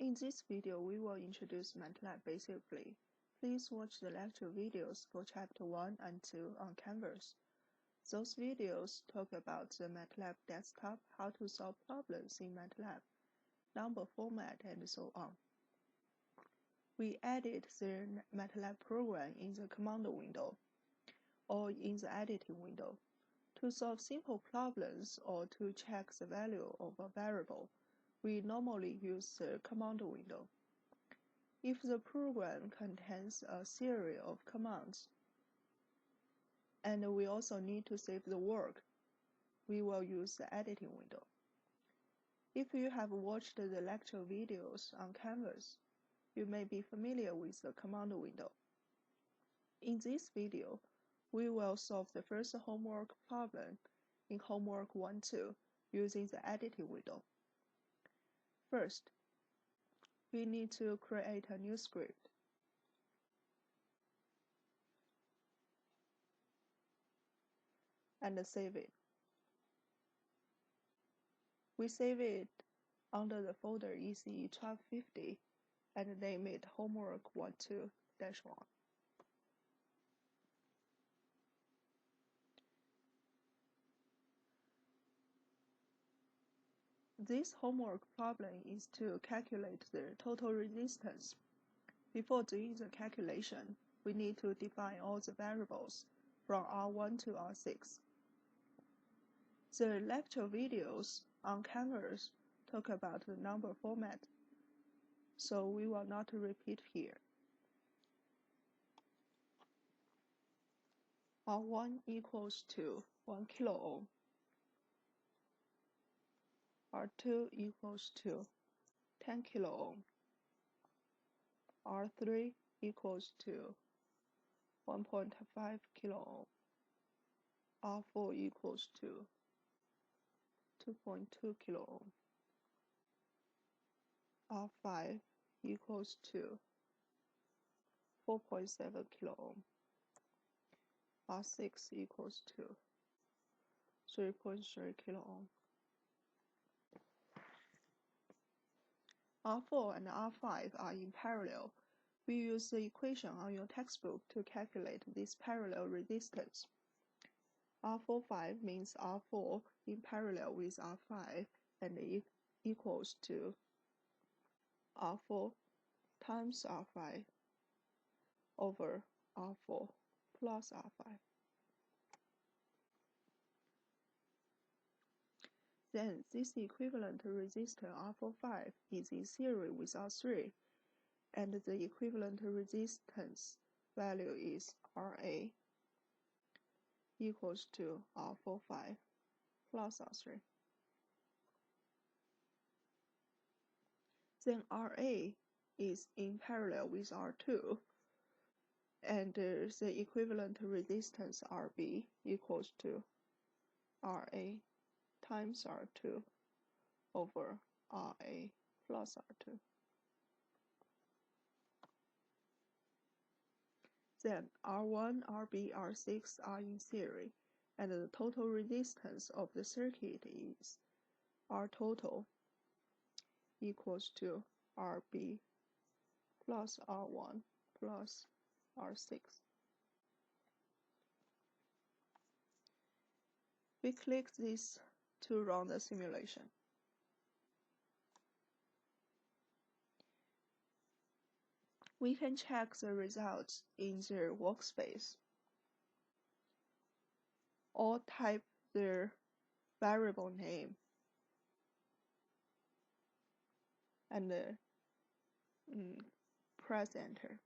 In this video, we will introduce Matlab basically. Please watch the lecture videos for Chapter 1 and 2 on Canvas. Those videos talk about the Matlab desktop, how to solve problems in Matlab, number format, and so on. We added the Matlab program in the command window or in the editing window. To solve simple problems or to check the value of a variable, we normally use the command window. If the program contains a series of commands, and we also need to save the work, we will use the editing window. If you have watched the lecture videos on Canvas, you may be familiar with the command window. In this video, we will solve the first homework problem in homework 1-2 using the editing window. First, we need to create a new script. And save it. We save it under the folder ECE1250 and name it homework 1-2-1. This homework problem is to calculate the total resistance. Before doing the calculation, we need to define all the variables from R1 to R6. The lecture videos on Canvas talk about the number format, so we will not repeat here. R1 equals to 1 kilo ohm. R2 equals to 10 kilo ohm. R3 equals to 1.5 kilo ohm. R4 equals to 2.2 kilo ohm. R5 equals to 4.7 kilo ohm. R6 equals to 3.3 kilo ohm. R4 and R5 are in parallel. We use the equation on your textbook to calculate this parallel resistance. R45 means R4 in parallel with R5 and it equals to R4 times R5 over R4 plus R5. Then this equivalent resistor R45 is in series with R3, and the equivalent resistance value is RA equals to R45 plus R3. Then RA is in parallel with R2, and the equivalent resistance RB equals to RA times R2 over RA plus R2. Then R1, RB, R6 are in series, and the total resistance of the circuit is R total equals to RB plus R1 plus R6. We click this to run the simulation. We can check the results in the workspace or type the variable name and press enter.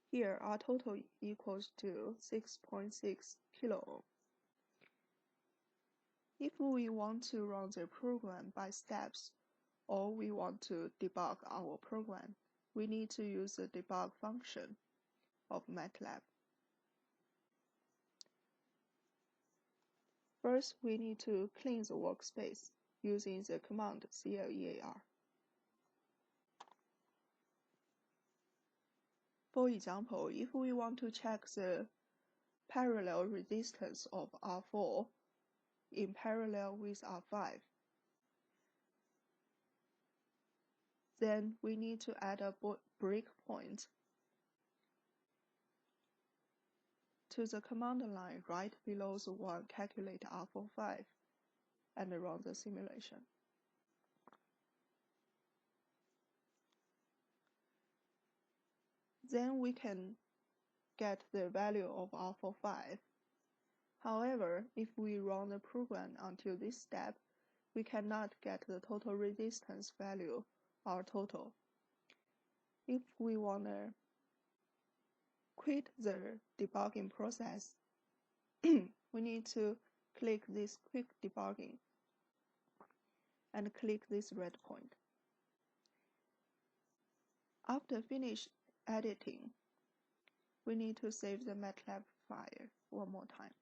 Here our total equals to 6.6 kilo ohm. If we want to run the program by steps, or we want to debug our program, we need to use the debug function of Matlab. First, we need to clean the workspace using the command clear. For example, if we want to check the parallel resistance of R4 in parallel with R5, Then we need to add a breakpoint to the command line right below the one calculate R45 and run the simulation. Then we can get the value of R45. However, if we run the program until this step, we cannot get the total resistance value, or total. If we want to quit the debugging process, we need to click this quick debugging and click this red point. After finish editing, we need to save the Matlab file one more time.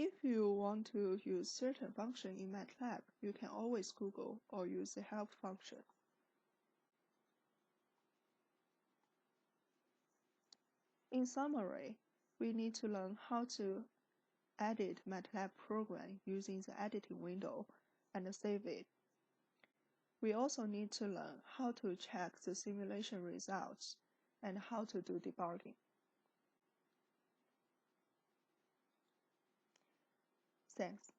If you want to use certain function in Matlab, you can always Google or use the help function. In summary, we need to learn how to edit Matlab program using the editing window and save it. We also need to learn how to check the simulation results and how to do debugging. Thanks.